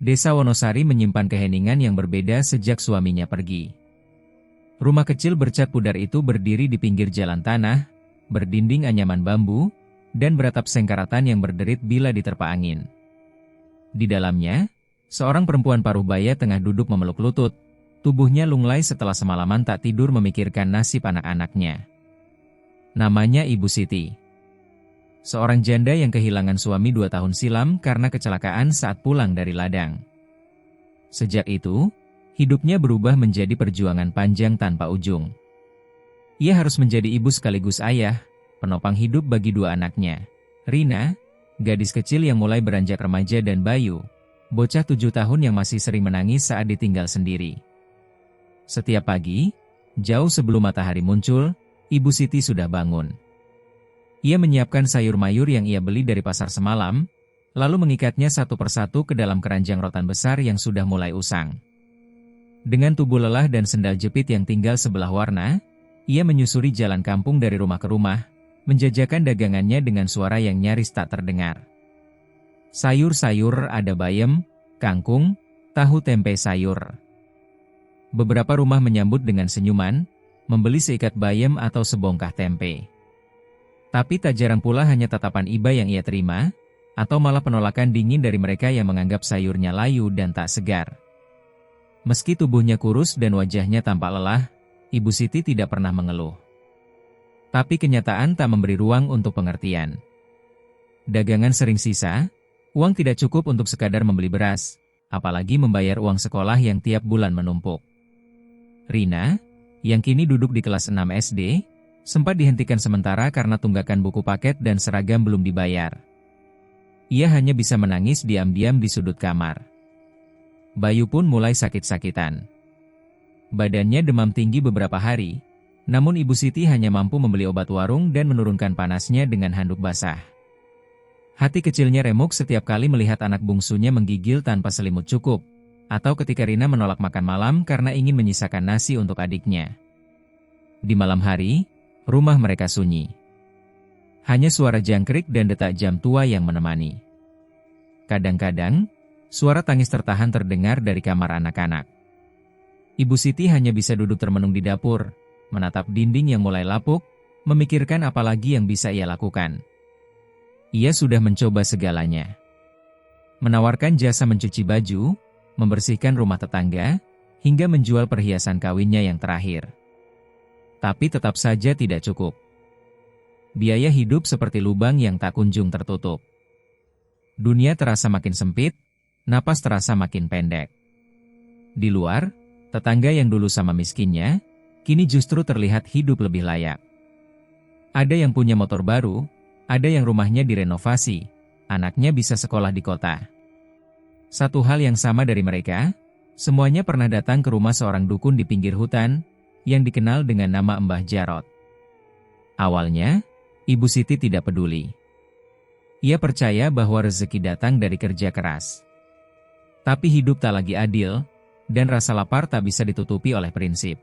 Desa Wonosari menyimpan keheningan yang berbeda sejak suaminya pergi. Rumah kecil bercat pudar itu berdiri di pinggir jalan tanah, berdinding anyaman bambu, dan beratap sengkaratan yang berderit bila diterpa angin. Di dalamnya, seorang perempuan paruh baya tengah duduk memeluk lutut, tubuhnya lunglai setelah semalaman tak tidur memikirkan nasib anak-anaknya. Namanya Ibu Siti. Seorang janda yang kehilangan suami 2 tahun silam karena kecelakaan saat pulang dari ladang. Sejak itu, hidupnya berubah menjadi perjuangan panjang tanpa ujung. Ia harus menjadi ibu sekaligus ayah, penopang hidup bagi 2 anaknya. Rina, gadis kecil yang mulai beranjak remaja, dan Bayu, bocah 7 tahun yang masih sering menangis saat ditinggal sendiri. Setiap pagi, jauh sebelum matahari muncul, Ibu Siti sudah bangun. Ia menyiapkan sayur mayur yang ia beli dari pasar semalam, lalu mengikatnya satu persatu ke dalam keranjang rotan besar yang sudah mulai usang. Dengan tubuh lelah dan sendal jepit yang tinggal sebelah warna, ia menyusuri jalan kampung dari rumah ke rumah, menjajakan dagangannya dengan suara yang nyaris tak terdengar. Sayur-sayur ada bayam, kangkung, tahu tempe sayur. Beberapa rumah menyambut dengan senyuman, membeli seikat bayam atau sebongkah tempe. Tapi tak jarang pula hanya tatapan iba yang ia terima, atau malah penolakan dingin dari mereka yang menganggap sayurnya layu dan tak segar. Meski tubuhnya kurus dan wajahnya tampak lelah, Ibu Siti tidak pernah mengeluh. Tapi kenyataan tak memberi ruang untuk pengertian. Dagangan sering sisa, uang tidak cukup untuk sekadar membeli beras, apalagi membayar uang sekolah yang tiap bulan menumpuk. Rina, yang kini duduk di kelas 6 SD, sempat dihentikan sementara karena tunggakan buku paket dan seragam belum dibayar. Ia hanya bisa menangis diam-diam di sudut kamar. Bayu pun mulai sakit-sakitan. Badannya demam tinggi beberapa hari, namun Ibu Siti hanya mampu membeli obat warung dan menurunkan panasnya dengan handuk basah. Hati kecilnya remuk setiap kali melihat anak bungsunya menggigil tanpa selimut cukup, atau ketika Rina menolak makan malam karena ingin menyisakan nasi untuk adiknya. Di malam hari, rumah mereka sunyi. Hanya suara jangkrik dan detak jam tua yang menemani. Kadang-kadang, suara tangis tertahan terdengar dari kamar anak-anak. Ibu Siti hanya bisa duduk termenung di dapur, menatap dinding yang mulai lapuk, memikirkan apa lagi yang bisa ia lakukan. Ia sudah mencoba segalanya. Menawarkan jasa mencuci baju, membersihkan rumah tetangga, hingga menjual perhiasan kawinnya yang terakhir. Tapi tetap saja tidak cukup. Biaya hidup seperti lubang yang tak kunjung tertutup. Dunia terasa makin sempit, napas terasa makin pendek. Di luar, tetangga yang dulu sama miskinnya, kini justru terlihat hidup lebih layak. Ada yang punya motor baru, ada yang rumahnya direnovasi, anaknya bisa sekolah di kota. Satu hal yang sama dari mereka, semuanya pernah datang ke rumah seorang dukun di pinggir hutan, yang dikenal dengan nama Mbah Jarot. Awalnya, Ibu Siti tidak peduli. Ia percaya bahwa rezeki datang dari kerja keras. Tapi hidup tak lagi adil, dan rasa lapar tak bisa ditutupi oleh prinsip.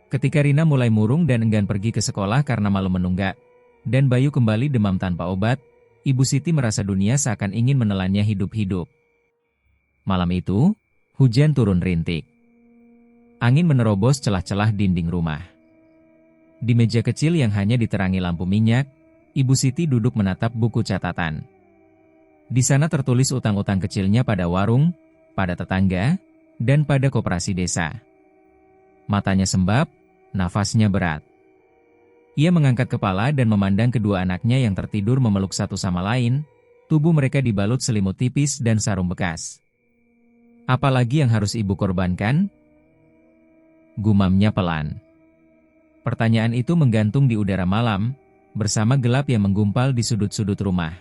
Ketika Rina mulai murung dan enggan pergi ke sekolah karena malu menunggak, dan Bayu kembali demam tanpa obat, Ibu Siti merasa dunia seakan ingin menelannya hidup-hidup. Malam itu, hujan turun rintik. Angin menerobos celah-celah dinding rumah. Di meja kecil yang hanya diterangi lampu minyak, Ibu Siti duduk menatap buku catatan. Di sana tertulis utang-utang kecilnya pada warung, pada tetangga, dan pada koperasi desa. Matanya sembab, nafasnya berat. Ia mengangkat kepala dan memandang kedua anaknya yang tertidur memeluk satu sama lain, tubuh mereka dibalut selimut tipis dan sarung bekas. Apalagi yang harus ibu korbankan? Gumamnya pelan. Pertanyaan itu menggantung di udara malam, bersama gelap yang menggumpal di sudut-sudut rumah.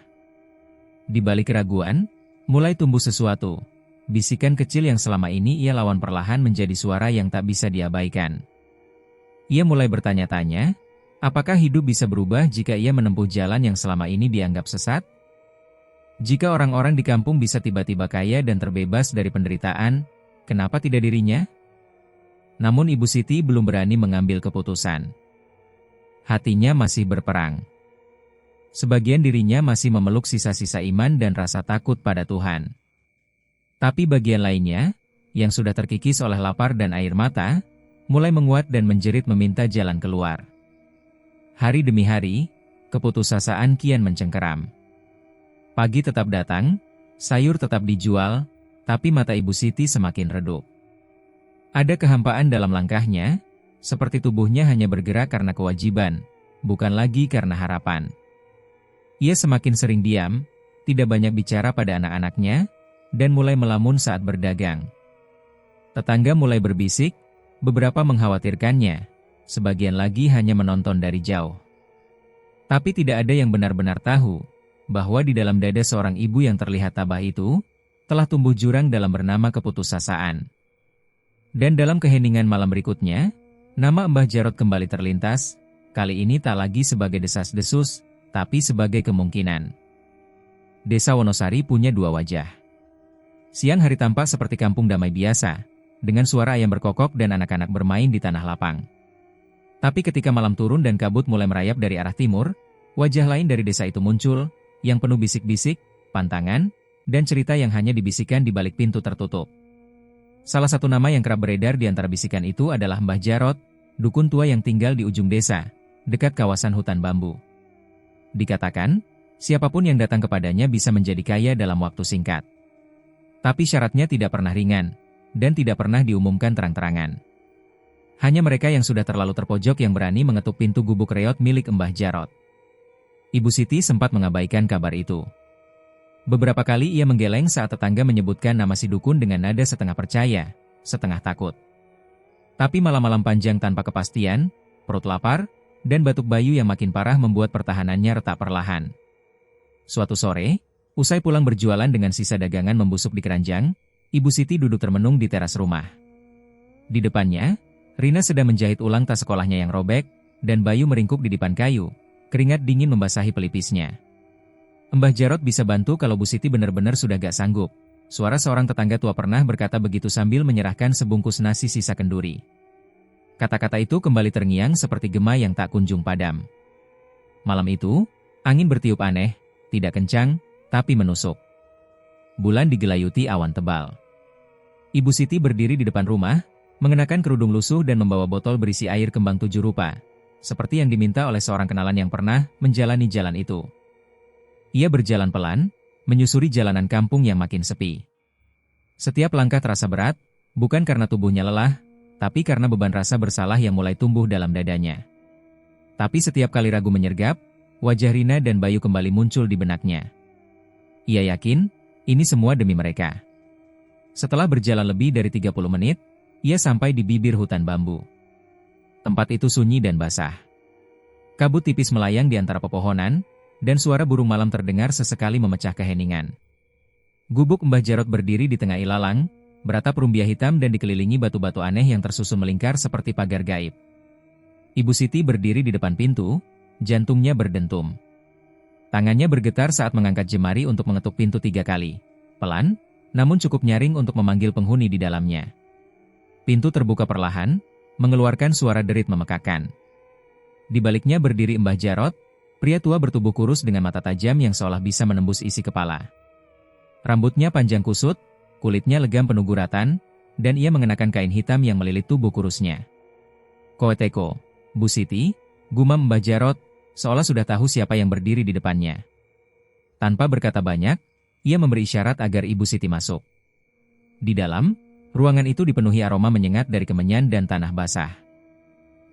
Di balik keraguan, mulai tumbuh sesuatu. Bisikan kecil yang selama ini ia lawan perlahan menjadi suara yang tak bisa diabaikan. Ia mulai bertanya-tanya, apakah hidup bisa berubah jika ia menempuh jalan yang selama ini dianggap sesat? Jika orang-orang di kampung bisa tiba-tiba kaya dan terbebas dari penderitaan, kenapa tidak dirinya? Namun Ibu Siti belum berani mengambil keputusan. Hatinya masih berperang. Sebagian dirinya masih memeluk sisa-sisa iman dan rasa takut pada Tuhan. Tapi bagian lainnya, yang sudah terkikis oleh lapar dan air mata, mulai menguat dan menjerit meminta jalan keluar. Hari demi hari, keputusasaan kian mencengkeram. Pagi tetap datang, sayur tetap dijual, tapi mata Ibu Siti semakin redup. Ada kehampaan dalam langkahnya, seperti tubuhnya hanya bergerak karena kewajiban, bukan lagi karena harapan. Ia semakin sering diam, tidak banyak bicara pada anak-anaknya, dan mulai melamun saat berdagang. Tetangga mulai berbisik, beberapa mengkhawatirkannya, sebagian lagi hanya menonton dari jauh. Tapi tidak ada yang benar-benar tahu, bahwa di dalam dada seorang ibu yang terlihat tabah itu, telah tumbuh jurang dalam bernama keputusasaan. Dan dalam keheningan malam berikutnya, nama Mbah Jarot kembali terlintas, kali ini tak lagi sebagai desas-desus, tapi sebagai kemungkinan. Desa Wonosari punya dua wajah. Siang hari tampak seperti kampung damai biasa, dengan suara ayam berkokok dan anak-anak bermain di tanah lapang. Tapi ketika malam turun dan kabut mulai merayap dari arah timur, wajah lain dari desa itu muncul, yang penuh bisik-bisik, pantangan, dan cerita yang hanya dibisikkan di balik pintu tertutup. Salah satu nama yang kerap beredar di antara bisikan itu adalah Mbah Jarot, dukun tua yang tinggal di ujung desa, dekat kawasan hutan bambu. Dikatakan, siapapun yang datang kepadanya bisa menjadi kaya dalam waktu singkat. Tapi syaratnya tidak pernah ringan, dan tidak pernah diumumkan terang-terangan. Hanya mereka yang sudah terlalu terpojok yang berani mengetuk pintu gubuk reot milik Mbah Jarot. Ibu Siti sempat mengabaikan kabar itu. Beberapa kali ia menggeleng saat tetangga menyebutkan nama si dukun dengan nada setengah percaya, setengah takut. Tapi malam-malam panjang tanpa kepastian, perut lapar, dan batuk bayu yang makin parah membuat pertahanannya retak perlahan. Suatu sore, usai pulang berjualan dengan sisa dagangan membusuk di keranjang, Ibu Siti duduk termenung di teras rumah. Di depannya, Rina sedang menjahit ulang tas sekolahnya yang robek, dan Bayu meringkuk di dipan kayu, keringat dingin membasahi pelipisnya. Mbah Jarot bisa bantu kalau Bu Siti benar-benar sudah gak sanggup. Suara seorang tetangga tua pernah berkata begitu sambil menyerahkan sebungkus nasi sisa kenduri. Kata-kata itu kembali terngiang seperti gema yang tak kunjung padam. Malam itu, angin bertiup aneh, tidak kencang, tapi menusuk. Bulan digelayuti awan tebal. Ibu Siti berdiri di depan rumah, mengenakan kerudung lusuh dan membawa botol berisi air kembang 7 rupa, seperti yang diminta oleh seorang kenalan yang pernah menjalani jalan itu. Ia berjalan pelan, menyusuri jalanan kampung yang makin sepi. Setiap langkah terasa berat, bukan karena tubuhnya lelah, tapi karena beban rasa bersalah yang mulai tumbuh dalam dadanya. Tapi setiap kali ragu menyergap, wajah Rina dan Bayu kembali muncul di benaknya. Ia yakin, ini semua demi mereka. Setelah berjalan lebih dari 30 menit, ia sampai di bibir hutan bambu. Tempat itu sunyi dan basah. Kabut tipis melayang di antara pepohonan, dan suara burung malam terdengar sesekali memecah keheningan. Gubuk Mbah Jarot berdiri di tengah ilalang, beratap rumbia hitam dan dikelilingi batu-batu aneh yang tersusun melingkar seperti pagar gaib. Ibu Siti berdiri di depan pintu, jantungnya berdentum. Tangannya bergetar saat mengangkat jemari untuk mengetuk pintu 3 kali. Pelan, namun cukup nyaring untuk memanggil penghuni di dalamnya. Pintu terbuka perlahan, mengeluarkan suara derit memekakan. Di baliknya berdiri Mbah Jarot, pria tua bertubuh kurus dengan mata tajam yang seolah bisa menembus isi kepala. Rambutnya panjang kusut, kulitnya legam penuh guratan, dan ia mengenakan kain hitam yang melilit tubuh kurusnya. "Koeteko, Bu Siti," gumam Mbah Jarot, seolah sudah tahu siapa yang berdiri di depannya. Tanpa berkata banyak, ia memberi isyarat agar Ibu Siti masuk. Di dalam, ruangan itu dipenuhi aroma menyengat dari kemenyan dan tanah basah.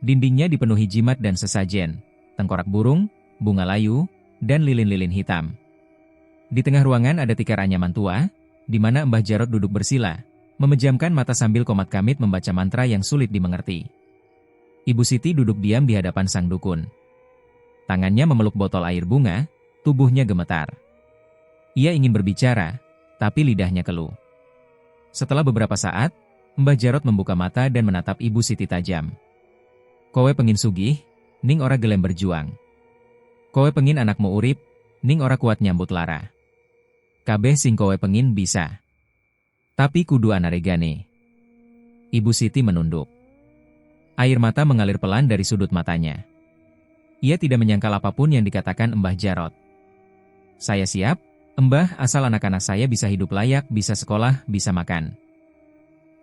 Dindingnya dipenuhi jimat dan sesajen, tengkorak burung, bunga layu, dan lilin-lilin hitam. Di tengah ruangan ada tikar anyaman tua, di mana Mbah Jarot duduk bersila, memejamkan mata sambil komat kamit membaca mantra yang sulit dimengerti. Ibu Siti duduk diam di hadapan sang dukun. Tangannya memeluk botol air bunga, tubuhnya gemetar. Ia ingin berbicara, tapi lidahnya keluh. Setelah beberapa saat, Mbah Jarot membuka mata dan menatap Ibu Siti tajam. "Kowe pengin sugih, ning ora gelem berjuang. Kowe pengin anakmu urip, ning ora kuat nyambut lara. Kabeh sing kowe pengin bisa. Tapi kudu ana regane." Ibu Siti menunduk. Air mata mengalir pelan dari sudut matanya. Ia tidak menyangkal apapun yang dikatakan Mbah Jarot. "Saya siap," "Mbah, asal anak-anak saya bisa hidup layak, bisa sekolah, bisa makan."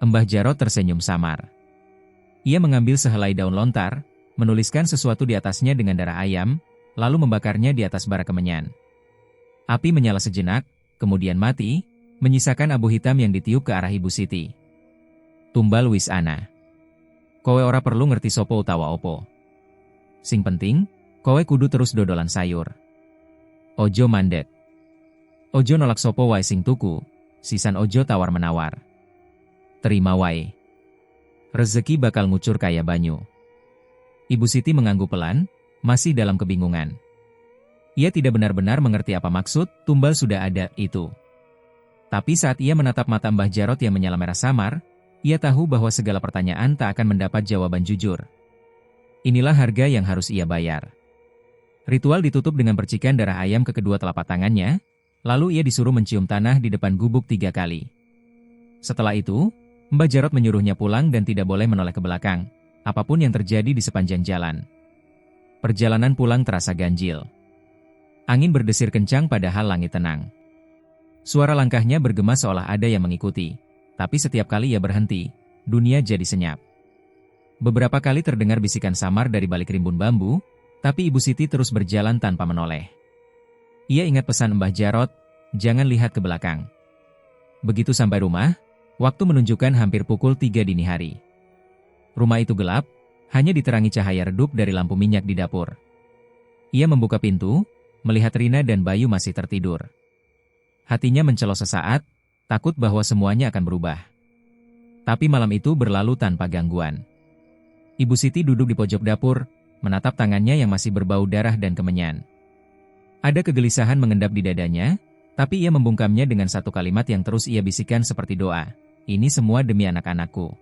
Mbah Jarot tersenyum samar. Ia mengambil sehelai daun lontar, menuliskan sesuatu di atasnya dengan darah ayam, lalu membakarnya di atas bara kemenyan. Api menyala sejenak, kemudian mati, menyisakan abu hitam yang ditiup ke arah Ibu Siti. Tumbal wis ana. Kowe ora perlu ngerti sopo utawa opo. Sing penting, kowe kudu terus dodolan sayur. Ojo mandek. Ojo nolak sopo wae sing tuku, sisan ojo tawar-menawar. Terima wae. Rezeki bakal ngucur kaya banyu. Ibu Siti mengangguk pelan, masih dalam kebingungan. Ia tidak benar-benar mengerti apa maksud tumbal sudah ada itu. Tapi saat ia menatap mata Mbah Jarot yang menyala merah samar, ia tahu bahwa segala pertanyaan tak akan mendapat jawaban jujur. Inilah harga yang harus ia bayar. Ritual ditutup dengan percikan darah ayam ke kedua telapak tangannya, lalu ia disuruh mencium tanah di depan gubuk 3 kali. Setelah itu, Mbah Jarot menyuruhnya pulang dan tidak boleh menoleh ke belakang, apapun yang terjadi di sepanjang jalan. Perjalanan pulang terasa ganjil. Angin berdesir kencang padahal langit tenang. Suara langkahnya bergema seolah ada yang mengikuti, tapi setiap kali ia berhenti, dunia jadi senyap. Beberapa kali terdengar bisikan samar dari balik rimbun bambu, tapi Ibu Siti terus berjalan tanpa menoleh. Ia ingat pesan Mbah Jarot, jangan lihat ke belakang. Begitu sampai rumah, waktu menunjukkan hampir pukul 3 dini hari. Rumah itu gelap, hanya diterangi cahaya redup dari lampu minyak di dapur. Ia membuka pintu, melihat Rina dan Bayu masih tertidur. Hatinya mencelos sesaat, takut bahwa semuanya akan berubah. Tapi malam itu berlalu tanpa gangguan. Ibu Siti duduk di pojok dapur, menatap tangannya yang masih berbau darah dan kemenyan. Ada kegelisahan mengendap di dadanya, tapi ia membungkamnya dengan satu kalimat yang terus ia bisikan seperti doa. Ini semua demi anak-anakku.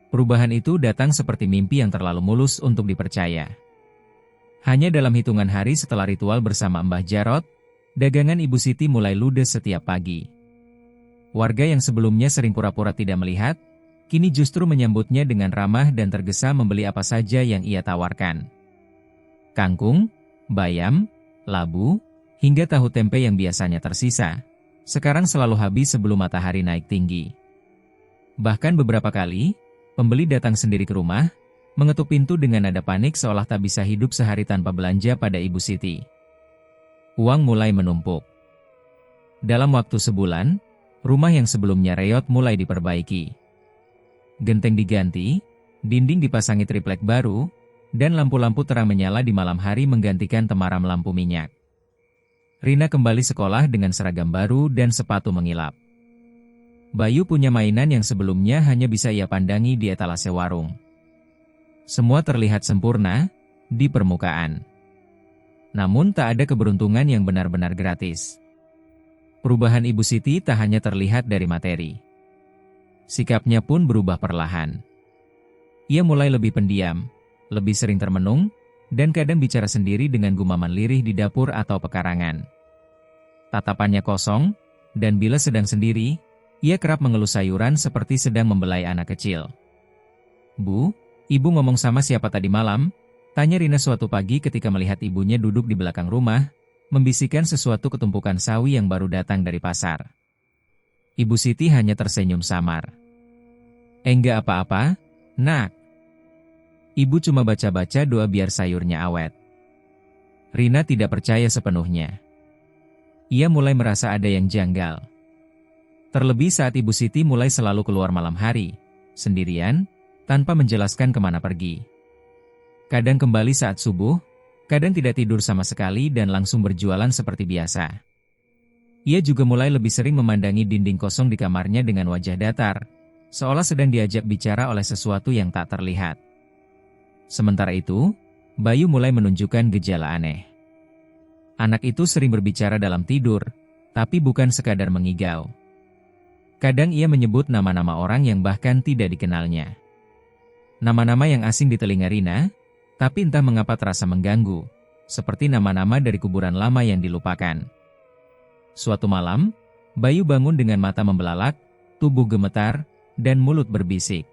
Perubahan itu datang seperti mimpi yang terlalu mulus untuk dipercaya. Hanya dalam hitungan hari setelah ritual bersama Mbah Jarot, dagangan Ibu Siti mulai ludes setiap pagi. Warga yang sebelumnya sering pura-pura tidak melihat, kini justru menyambutnya dengan ramah dan tergesa membeli apa saja yang ia tawarkan. Kangkung, bayam, labu, hingga tahu tempe yang biasanya tersisa, sekarang selalu habis sebelum matahari naik tinggi. Bahkan beberapa kali, pembeli datang sendiri ke rumah, mengetuk pintu dengan nada panik seolah tak bisa hidup sehari tanpa belanja pada Ibu Siti. Uang mulai menumpuk. Dalam waktu sebulan, rumah yang sebelumnya reot mulai diperbaiki. Genteng diganti, dinding dipasangi triplek baru, dan lampu-lampu terang menyala di malam hari menggantikan temaram lampu minyak. Rina kembali sekolah dengan seragam baru dan sepatu mengilap. Bayu punya mainan yang sebelumnya hanya bisa ia pandangi di etalase warung. Semua terlihat sempurna di permukaan. Namun tak ada keberuntungan yang benar-benar gratis. Perubahan Ibu Siti tak hanya terlihat dari materi. Sikapnya pun berubah perlahan. Ia mulai lebih pendiam, lebih sering termenung, dan kadang bicara sendiri dengan gumaman lirih di dapur atau pekarangan. Tatapannya kosong, dan bila sedang sendiri, ia kerap mengelus sayuran seperti sedang membelai anak kecil. "Bu, Ibu ngomong sama siapa tadi malam?" tanya Rina suatu pagi ketika melihat ibunya duduk di belakang rumah, membisikkan sesuatu ketumpukan sawi yang baru datang dari pasar. Ibu Siti hanya tersenyum samar. "Enggak apa-apa, Nak. Ibu cuma baca-baca doa biar sayurnya awet." Rina tidak percaya sepenuhnya. Ia mulai merasa ada yang janggal. Terlebih saat Ibu Siti mulai selalu keluar malam hari, sendirian, tanpa menjelaskan kemana pergi. Kadang kembali saat subuh, kadang tidak tidur sama sekali dan langsung berjualan seperti biasa. Ia juga mulai lebih sering memandangi dinding kosong di kamarnya dengan wajah datar, seolah sedang diajak bicara oleh sesuatu yang tak terlihat. Sementara itu, Bayu mulai menunjukkan gejala aneh. Anak itu sering berbicara dalam tidur, tapi bukan sekadar mengigau. Kadang ia menyebut nama-nama orang yang bahkan tidak dikenalnya. Nama-nama yang asing di telinga Rina, tapi entah mengapa terasa mengganggu, seperti nama-nama dari kuburan lama yang dilupakan. Suatu malam, Bayu bangun dengan mata membelalak, tubuh gemetar, dan mulut berbisik.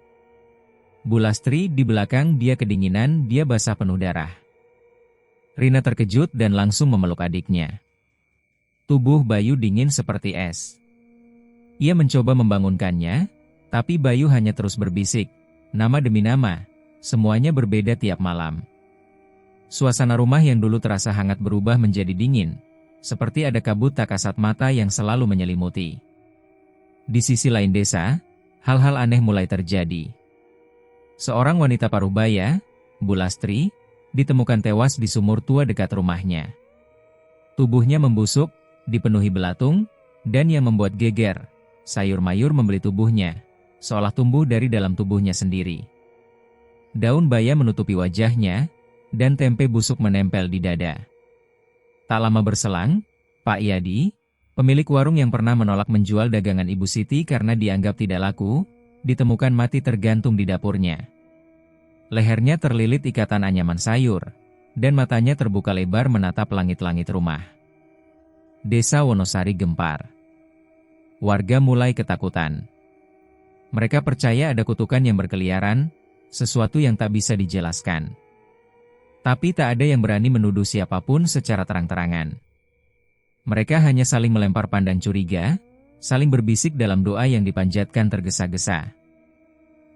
Bu Lastri di belakang dia kedinginan, dia basah penuh darah. Rina terkejut dan langsung memeluk adiknya. Tubuh Bayu dingin seperti es. Ia mencoba membangunkannya, tapi Bayu hanya terus berbisik, nama demi nama, semuanya berbeda tiap malam. Suasana rumah yang dulu terasa hangat berubah menjadi dingin, seperti ada kabut tak kasat mata yang selalu menyelimuti. Di sisi lain desa, hal-hal aneh mulai terjadi. Seorang wanita paruh baya, Bu Lastri, ditemukan tewas di sumur tua dekat rumahnya. Tubuhnya membusuk, dipenuhi belatung, dan yang membuat geger, sayur mayur membeli tubuhnya, seolah tumbuh dari dalam tubuhnya sendiri. Daun baya menutupi wajahnya, dan tempe busuk menempel di dada. Tak lama berselang, Pak Yadi, pemilik warung yang pernah menolak menjual dagangan Ibu Siti karena dianggap tidak laku, ditemukan mati tergantung di dapurnya. Lehernya terlilit ikatan anyaman sayur, dan matanya terbuka lebar menatap langit-langit rumah. Desa Wonosari gempar. Warga mulai ketakutan. Mereka percaya ada kutukan yang berkeliaran, sesuatu yang tak bisa dijelaskan. Tapi tak ada yang berani menuduh siapapun secara terang-terangan. Mereka hanya saling melempar pandang curiga, saling berbisik dalam doa yang dipanjatkan tergesa-gesa.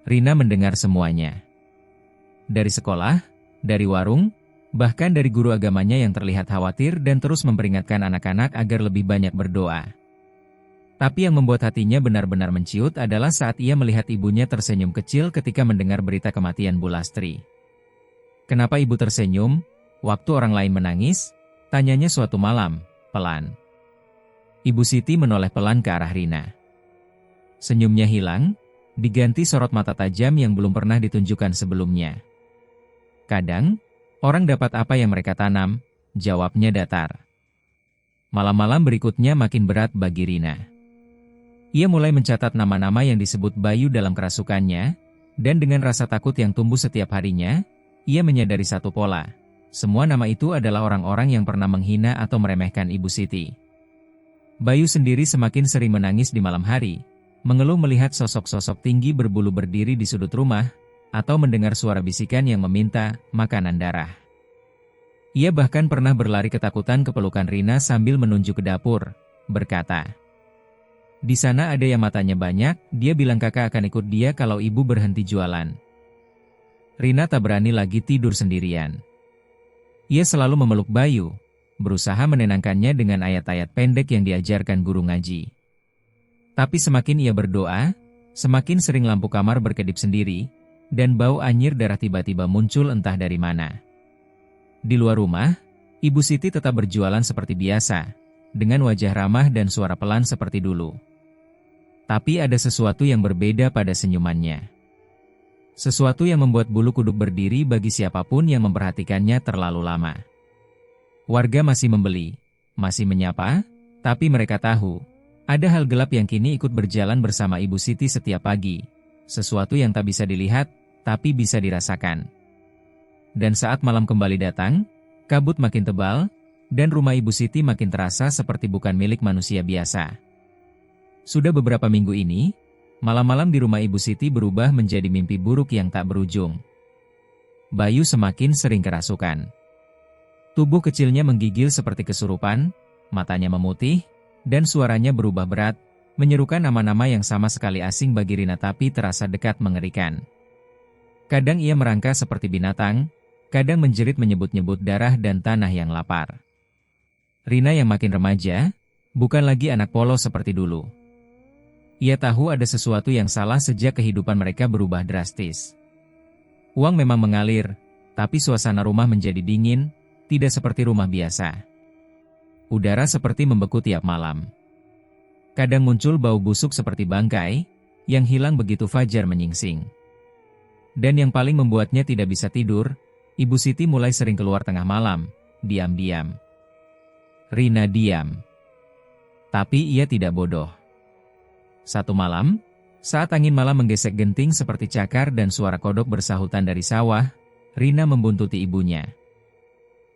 Rina mendengar semuanya. Dari sekolah, dari warung, bahkan dari guru agamanya yang terlihat khawatir dan terus memperingatkan anak-anak agar lebih banyak berdoa. Tapi yang membuat hatinya benar-benar menciut adalah saat ia melihat ibunya tersenyum kecil ketika mendengar berita kematian Bu Lastri. Kenapa ibu tersenyum, waktu orang lain menangis? Tanyanya suatu malam, pelan. Ibu Siti menoleh pelan ke arah Rina. Senyumnya hilang, diganti sorot mata tajam yang belum pernah ditunjukkan sebelumnya. Kadang, orang dapat apa yang mereka tanam, jawabnya datar. Malam-malam berikutnya makin berat bagi Rina. Ia mulai mencatat nama-nama yang disebut Bayu dalam kerasukannya, dan dengan rasa takut yang tumbuh setiap harinya, ia menyadari satu pola. Semua nama itu adalah orang-orang yang pernah menghina atau meremehkan Ibu Siti. Bayu sendiri semakin sering menangis di malam hari, mengeluh melihat sosok-sosok tinggi berbulu berdiri di sudut rumah, atau mendengar suara bisikan yang meminta makanan darah. Ia bahkan pernah berlari ketakutan ke pelukan Rina sambil menunjuk ke dapur, berkata, "Di sana ada yang matanya banyak, dia bilang kakak akan ikut dia kalau ibu berhenti jualan." Rina tak berani lagi tidur sendirian. Ia selalu memeluk Bayu, berusaha menenangkannya dengan ayat-ayat pendek yang diajarkan guru ngaji. Tapi semakin ia berdoa, semakin sering lampu kamar berkedip sendiri, dan bau anyir darah tiba-tiba muncul entah dari mana. Di luar rumah, Ibu Siti tetap berjualan seperti biasa, dengan wajah ramah dan suara pelan seperti dulu. Tapi ada sesuatu yang berbeda pada senyumannya. Sesuatu yang membuat bulu kuduk berdiri bagi siapapun yang memperhatikannya terlalu lama. Warga masih membeli, masih menyapa, tapi mereka tahu, ada hal gelap yang kini ikut berjalan bersama Ibu Siti setiap pagi. Sesuatu yang tak bisa dilihat, tapi bisa dirasakan. Dan saat malam kembali datang, kabut makin tebal, dan rumah Ibu Siti makin terasa seperti bukan milik manusia biasa. Sudah beberapa minggu ini, malam-malam di rumah Ibu Siti berubah menjadi mimpi buruk yang tak berujung. Bayu semakin sering kerasukan. Tubuh kecilnya menggigil seperti kesurupan, matanya memutih, dan suaranya berubah berat, menyerukan nama-nama yang sama sekali asing bagi Rina tapi terasa dekat mengerikan. Kadang ia merangka seperti binatang, kadang menjerit menyebut-nyebut darah dan tanah yang lapar. Rina yang makin remaja, bukan lagi anak polos seperti dulu. Ia tahu ada sesuatu yang salah sejak kehidupan mereka berubah drastis. Uang memang mengalir, tapi suasana rumah menjadi dingin, tidak seperti rumah biasa. Udara seperti membeku tiap malam. Kadang muncul bau busuk seperti bangkai, yang hilang begitu fajar menyingsing. Dan yang paling membuatnya tidak bisa tidur, Ibu Siti mulai sering keluar tengah malam, diam-diam. Rina diam. Tapi ia tidak bodoh. Satu malam, saat angin malam menggesek genting seperti cakar dan suara kodok bersahutan dari sawah, Rina membuntuti ibunya.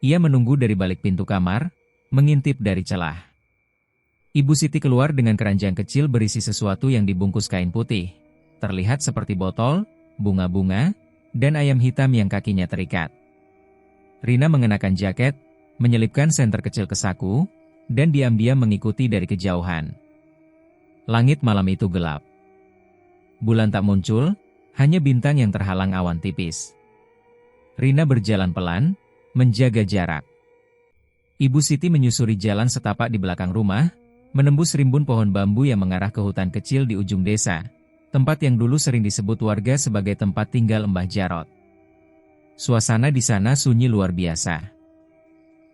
Ia menunggu dari balik pintu kamar, mengintip dari celah. Ibu Siti keluar dengan keranjang kecil berisi sesuatu yang dibungkus kain putih. Terlihat seperti botol, bunga-bunga, dan ayam hitam yang kakinya terikat. Rina mengenakan jaket, menyelipkan senter kecil ke saku, dan diam-diam mengikuti dari kejauhan. Langit malam itu gelap. Bulan tak muncul, hanya bintang yang terhalang awan tipis. Rina berjalan pelan, menjaga jarak. Ibu Siti menyusuri jalan setapak di belakang rumah, menembus rimbun pohon bambu yang mengarah ke hutan kecil di ujung desa, tempat yang dulu sering disebut warga sebagai tempat tinggal Mbah Jarot. Suasana di sana sunyi luar biasa.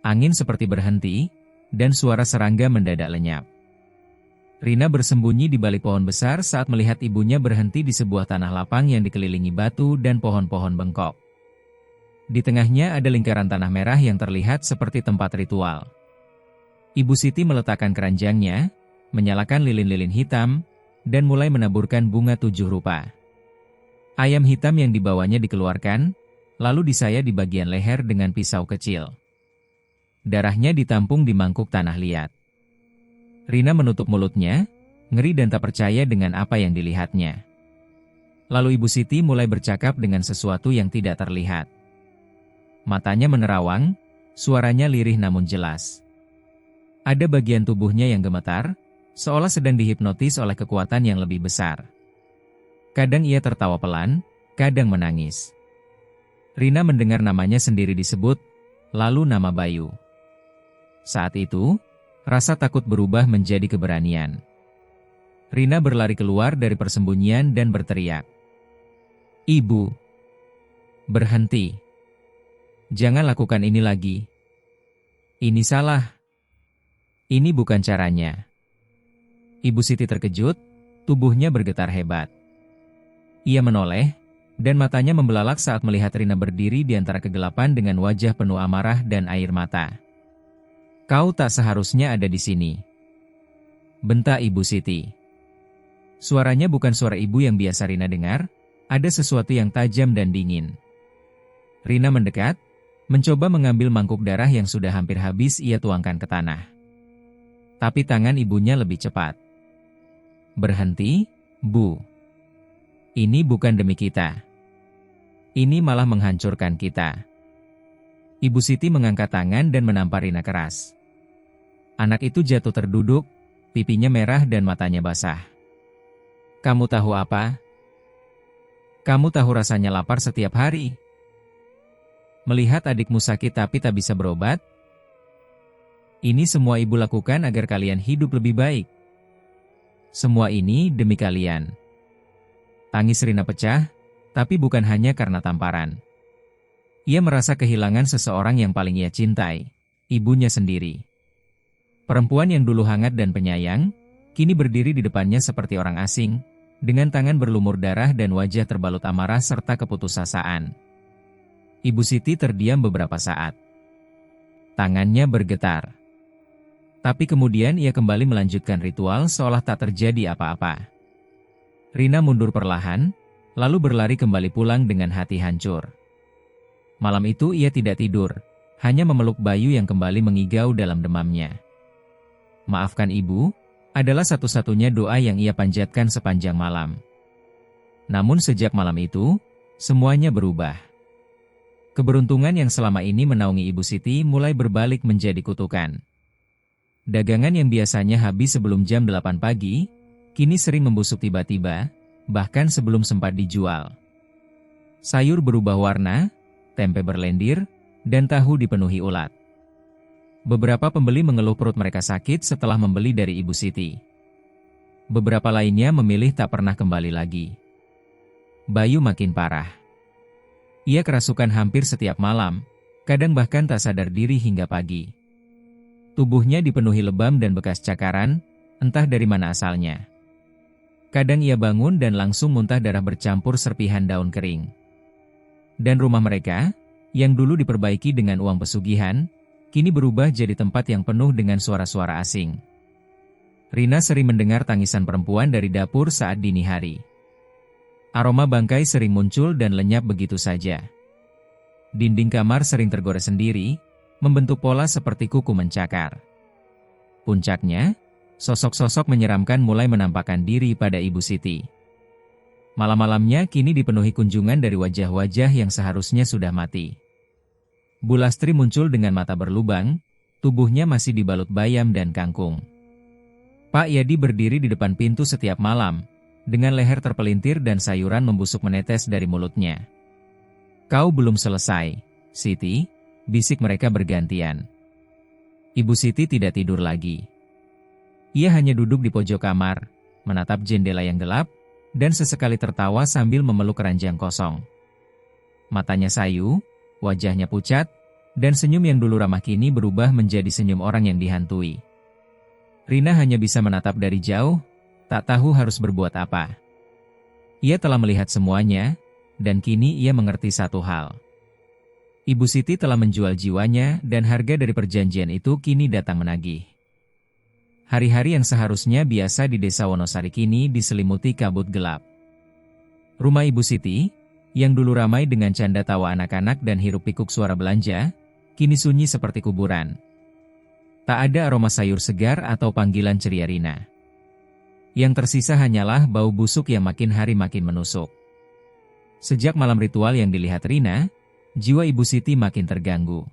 Angin seperti berhenti, dan suara serangga mendadak lenyap. Rina bersembunyi di balik pohon besar saat melihat ibunya berhenti di sebuah tanah lapang yang dikelilingi batu dan pohon-pohon bengkok. Di tengahnya ada lingkaran tanah merah yang terlihat seperti tempat ritual. Ibu Siti meletakkan keranjangnya, menyalakan lilin-lilin hitam, dan mulai menaburkan bunga 7 rupa. Ayam hitam yang dibawanya dikeluarkan, lalu disayat di bagian leher dengan pisau kecil. Darahnya ditampung di mangkuk tanah liat. Rina menutup mulutnya, ngeri dan tak percaya dengan apa yang dilihatnya. Lalu Ibu Siti mulai bercakap dengan sesuatu yang tidak terlihat. Matanya menerawang, suaranya lirih namun jelas. Ada bagian tubuhnya yang gemetar, seolah sedang dihipnotis oleh kekuatan yang lebih besar. Kadang ia tertawa pelan, kadang menangis. Rina mendengar namanya sendiri disebut, lalu nama Bayu. Saat itu, rasa takut berubah menjadi keberanian. Rina berlari keluar dari persembunyian dan berteriak. "Ibu! Berhenti! Jangan lakukan ini lagi. Ini salah. Ini bukan caranya." Ibu Siti terkejut, tubuhnya bergetar hebat. Ia menoleh, dan matanya membelalak saat melihat Rina berdiri di antara kegelapan dengan wajah penuh amarah dan air mata. "Kau tak seharusnya ada di sini," bentak Ibu Siti. Suaranya bukan suara ibu yang biasa Rina dengar, ada sesuatu yang tajam dan dingin. Rina mendekat, mencoba mengambil mangkuk darah yang sudah hampir habis ia tuangkan ke tanah. Tapi tangan ibunya lebih cepat. "Berhenti, Bu. Ini bukan demi kita. Ini malah menghancurkan kita." Ibu Siti mengangkat tangan dan menampar Rina keras. Anak itu jatuh terduduk, pipinya merah dan matanya basah. "Kamu tahu apa? Kamu tahu rasanya lapar setiap hari? Melihat adikmu sakit tapi tak bisa berobat? Ini semua ibu lakukan agar kalian hidup lebih baik. Semua ini demi kalian." Tangis Rina pecah, tapi bukan hanya karena tamparan. Ia merasa kehilangan seseorang yang paling ia cintai, ibunya sendiri. Perempuan yang dulu hangat dan penyayang, kini berdiri di depannya seperti orang asing, dengan tangan berlumur darah dan wajah terbalut amarah serta keputusasaan. Ibu Siti terdiam beberapa saat. Tangannya bergetar. Tapi kemudian ia kembali melanjutkan ritual seolah tak terjadi apa-apa. Rina mundur perlahan, lalu berlari kembali pulang dengan hati hancur. Malam itu ia tidak tidur, hanya memeluk Bayu yang kembali mengigau dalam demamnya. "Maafkan Ibu," adalah satu-satunya doa yang ia panjatkan sepanjang malam. Namun sejak malam itu, semuanya berubah. Keberuntungan yang selama ini menaungi Ibu Siti mulai berbalik menjadi kutukan. Dagangan yang biasanya habis sebelum jam 8 pagi, kini sering membusuk tiba-tiba, bahkan sebelum sempat dijual. Sayur berubah warna, tempe berlendir, dan tahu dipenuhi ulat. Beberapa pembeli mengeluh perut mereka sakit setelah membeli dari Ibu Siti. Beberapa lainnya memilih tak pernah kembali lagi. Bayu makin parah. Ia kerasukan hampir setiap malam, kadang bahkan tak sadar diri hingga pagi. Tubuhnya dipenuhi lebam dan bekas cakaran, entah dari mana asalnya. Kadang ia bangun dan langsung muntah darah bercampur serpihan daun kering. Dan rumah mereka, yang dulu diperbaiki dengan uang pesugihan, kini berubah jadi tempat yang penuh dengan suara-suara asing. Rina sering mendengar tangisan perempuan dari dapur saat dini hari. Aroma bangkai sering muncul dan lenyap begitu saja. Dinding kamar sering tergores sendiri, membentuk pola seperti kuku mencakar. Puncaknya, sosok-sosok menyeramkan mulai menampakkan diri pada Ibu Siti. Malam-malamnya kini dipenuhi kunjungan dari wajah-wajah yang seharusnya sudah mati. Bu Lastri muncul dengan mata berlubang, tubuhnya masih dibalut bayam dan kangkung. Pak Yadi berdiri di depan pintu setiap malam, dengan leher terpelintir dan sayuran membusuk menetes dari mulutnya. "Kau belum selesai, Siti," bisik mereka bergantian. Ibu Siti tidak tidur lagi. Ia hanya duduk di pojok kamar, menatap jendela yang gelap, dan sesekali tertawa sambil memeluk keranjang kosong. Matanya sayu, wajahnya pucat, dan senyum yang dulu ramah kini berubah menjadi senyum orang yang dihantui. Rina hanya bisa menatap dari jauh, tak tahu harus berbuat apa. Ia telah melihat semuanya, dan kini ia mengerti satu hal. Ibu Siti telah menjual jiwanya dan harga dari perjanjian itu kini datang menagih. Hari-hari yang seharusnya biasa di desa Wonosari kini diselimuti kabut gelap. Rumah Ibu Siti, yang dulu ramai dengan canda tawa anak-anak dan hiruk-pikuk suara belanja, kini sunyi seperti kuburan. Tak ada aroma sayur segar atau panggilan ceria Rina. Yang tersisa hanyalah bau busuk yang makin hari makin menusuk. Sejak malam ritual yang dilihat Rina, jiwa Ibu Siti makin terganggu.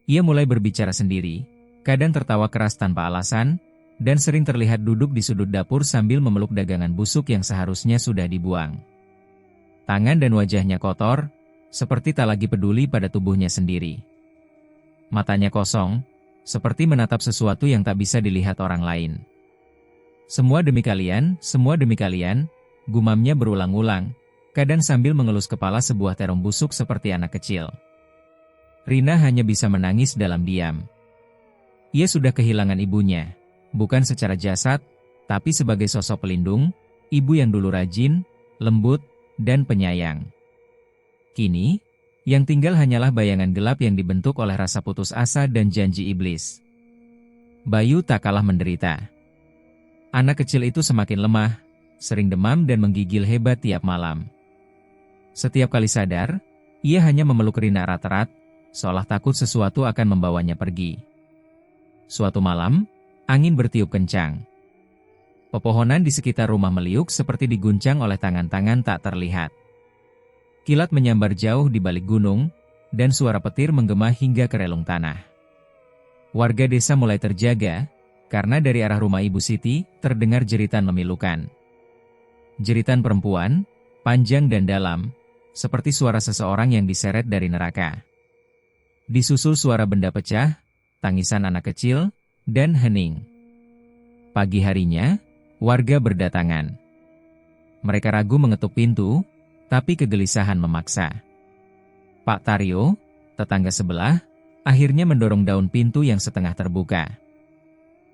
Ia mulai berbicara sendiri, kadang tertawa keras tanpa alasan, dan sering terlihat duduk di sudut dapur sambil memeluk dagangan busuk yang seharusnya sudah dibuang. Tangan dan wajahnya kotor, seperti tak lagi peduli pada tubuhnya sendiri. Matanya kosong, seperti menatap sesuatu yang tak bisa dilihat orang lain. Semua demi kalian, gumamnya berulang-ulang, kadang sambil mengelus kepala sebuah terong busuk seperti anak kecil. Rina hanya bisa menangis dalam diam. Ia sudah kehilangan ibunya, bukan secara jasad, tapi sebagai sosok pelindung, ibu yang dulu rajin, lembut, dan penyayang. Kini, yang tinggal hanyalah bayangan gelap yang dibentuk oleh rasa putus asa dan janji iblis. Bayu tak kalah menderita. Anak kecil itu semakin lemah, sering demam dan menggigil hebat tiap malam. Setiap kali sadar, ia hanya memeluk Rina erat-erat, seolah takut sesuatu akan membawanya pergi. Suatu malam, angin bertiup kencang. Pepohonan di sekitar rumah meliuk seperti diguncang oleh tangan-tangan tak terlihat. Kilat menyambar jauh di balik gunung, dan suara petir menggema hingga ke relung tanah. Warga desa mulai terjaga, karena dari arah rumah Ibu Siti terdengar jeritan memilukan. Jeritan perempuan, panjang dan dalam, seperti suara seseorang yang diseret dari neraka. Disusul suara benda pecah, tangisan anak kecil, dan hening. Pagi harinya, warga berdatangan. Mereka ragu mengetuk pintu, tapi kegelisahan memaksa. Pak Taryo, tetangga sebelah, akhirnya mendorong daun pintu yang setengah terbuka.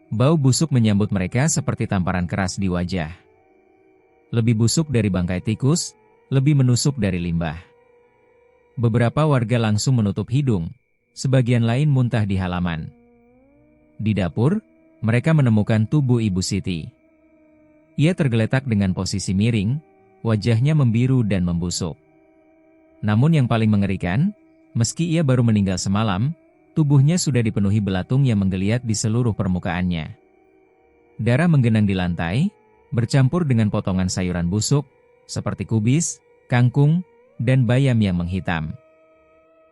Bau busuk menyambut mereka seperti tamparan keras di wajah. Lebih busuk dari bangkai tikus, lebih menusuk dari limbah. Beberapa warga langsung menutup hidung, sebagian lain muntah di halaman. Di dapur, mereka menemukan tubuh Ibu Siti. Ia tergeletak dengan posisi miring, wajahnya membiru dan membusuk. Namun yang paling mengerikan, meski ia baru meninggal semalam, tubuhnya sudah dipenuhi belatung yang menggeliat di seluruh permukaannya. Darah menggenang di lantai, bercampur dengan potongan sayuran busuk, seperti kubis, kangkung, dan bayam yang menghitam.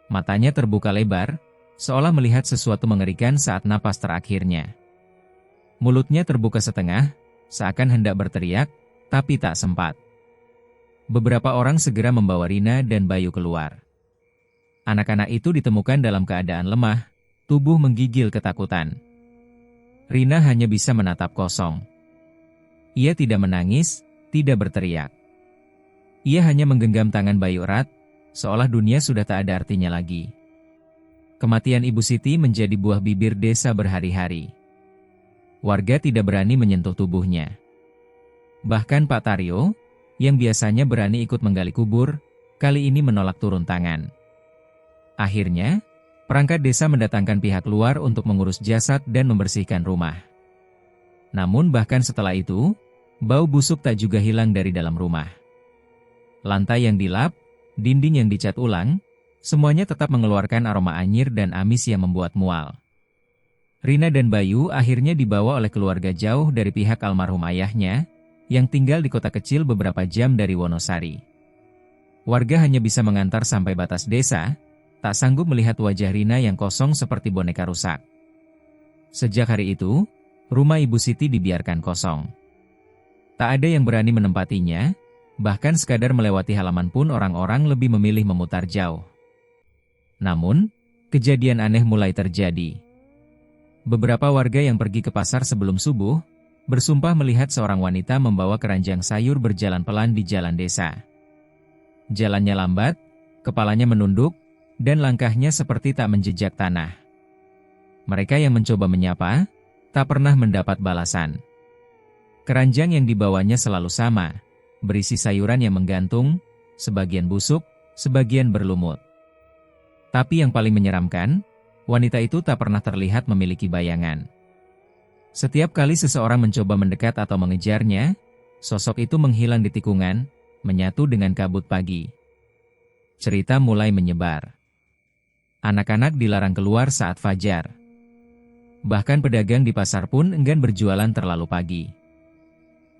Matanya terbuka lebar, seolah melihat sesuatu mengerikan saat napas terakhirnya. Mulutnya terbuka setengah, seakan hendak berteriak, tapi tak sempat. Beberapa orang segera membawa Rina dan Bayu keluar. Anak-anak itu ditemukan dalam keadaan lemah, tubuh menggigil ketakutan. Rina hanya bisa menatap kosong. Ia tidak menangis, tidak berteriak. Ia hanya menggenggam tangan Bayu erat, seolah dunia sudah tak ada artinya lagi. Kematian Ibu Siti menjadi buah bibir desa berhari-hari. Warga tidak berani menyentuh tubuhnya. Bahkan Pak Taryo, yang biasanya berani ikut menggali kubur, kali ini menolak turun tangan. Akhirnya, perangkat desa mendatangkan pihak luar untuk mengurus jasad dan membersihkan rumah. Namun bahkan setelah itu, bau busuk tak juga hilang dari dalam rumah. Lantai yang dilap, dinding yang dicat ulang, semuanya tetap mengeluarkan aroma anyir dan amis yang membuat mual. Rina dan Bayu akhirnya dibawa oleh keluarga jauh dari pihak almarhum ayahnya, yang tinggal di kota kecil beberapa jam dari Wonosari. Warga hanya bisa mengantar sampai batas desa, tak sanggup melihat wajah Rina yang kosong seperti boneka rusak. Sejak hari itu, rumah Ibu Siti dibiarkan kosong. Tak ada yang berani menempatinya, bahkan sekadar melewati halaman pun orang-orang lebih memilih memutar jauh. Namun, kejadian aneh mulai terjadi. Beberapa warga yang pergi ke pasar sebelum subuh, bersumpah melihat seorang wanita membawa keranjang sayur berjalan pelan di jalan desa. Jalannya lambat, kepalanya menunduk, dan langkahnya seperti tak menjejak tanah. Mereka yang mencoba menyapa, tak pernah mendapat balasan. Keranjang yang dibawanya selalu sama, berisi sayuran yang menggantung, sebagian busuk, sebagian berlumut. Tapi yang paling menyeramkan, wanita itu tak pernah terlihat memiliki bayangan. Setiap kali seseorang mencoba mendekat atau mengejarnya, sosok itu menghilang di tikungan, menyatu dengan kabut pagi. Cerita mulai menyebar. Anak-anak dilarang keluar saat fajar. Bahkan pedagang di pasar pun enggan berjualan terlalu pagi.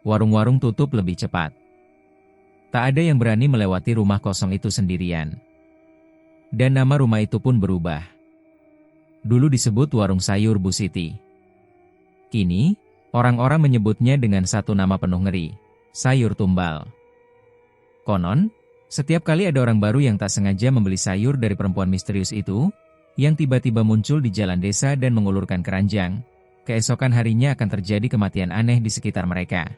Warung-warung tutup lebih cepat. Tak ada yang berani melewati rumah kosong itu sendirian. Dan nama rumah itu pun berubah. Dulu disebut Warung Sayur Bu Siti. Kini, orang-orang menyebutnya dengan satu nama penuh ngeri, Sayur Tumbal. Konon, setiap kali ada orang baru yang tak sengaja membeli sayur dari perempuan misterius itu, yang tiba-tiba muncul di jalan desa dan mengulurkan keranjang, keesokan harinya akan terjadi kematian aneh di sekitar mereka.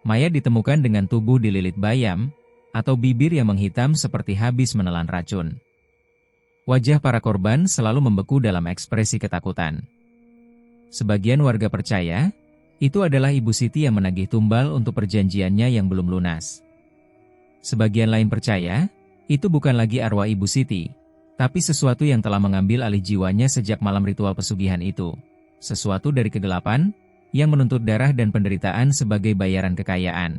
Mayat ditemukan dengan tubuh dililit bayam, atau bibir yang menghitam seperti habis menelan racun. Wajah para korban selalu membeku dalam ekspresi ketakutan. Sebagian warga percaya, itu adalah Ibu Siti yang menagih tumbal untuk perjanjiannya yang belum lunas. Sebagian lain percaya, itu bukan lagi arwah Ibu Siti, tapi sesuatu yang telah mengambil alih jiwanya sejak malam ritual pesugihan itu. Sesuatu dari kegelapan, yang menuntut darah dan penderitaan sebagai bayaran kekayaan.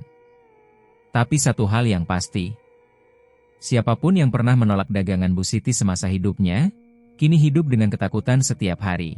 Tapi satu hal yang pasti. Siapapun yang pernah menolak dagangan Bu Siti semasa hidupnya, kini hidup dengan ketakutan setiap hari.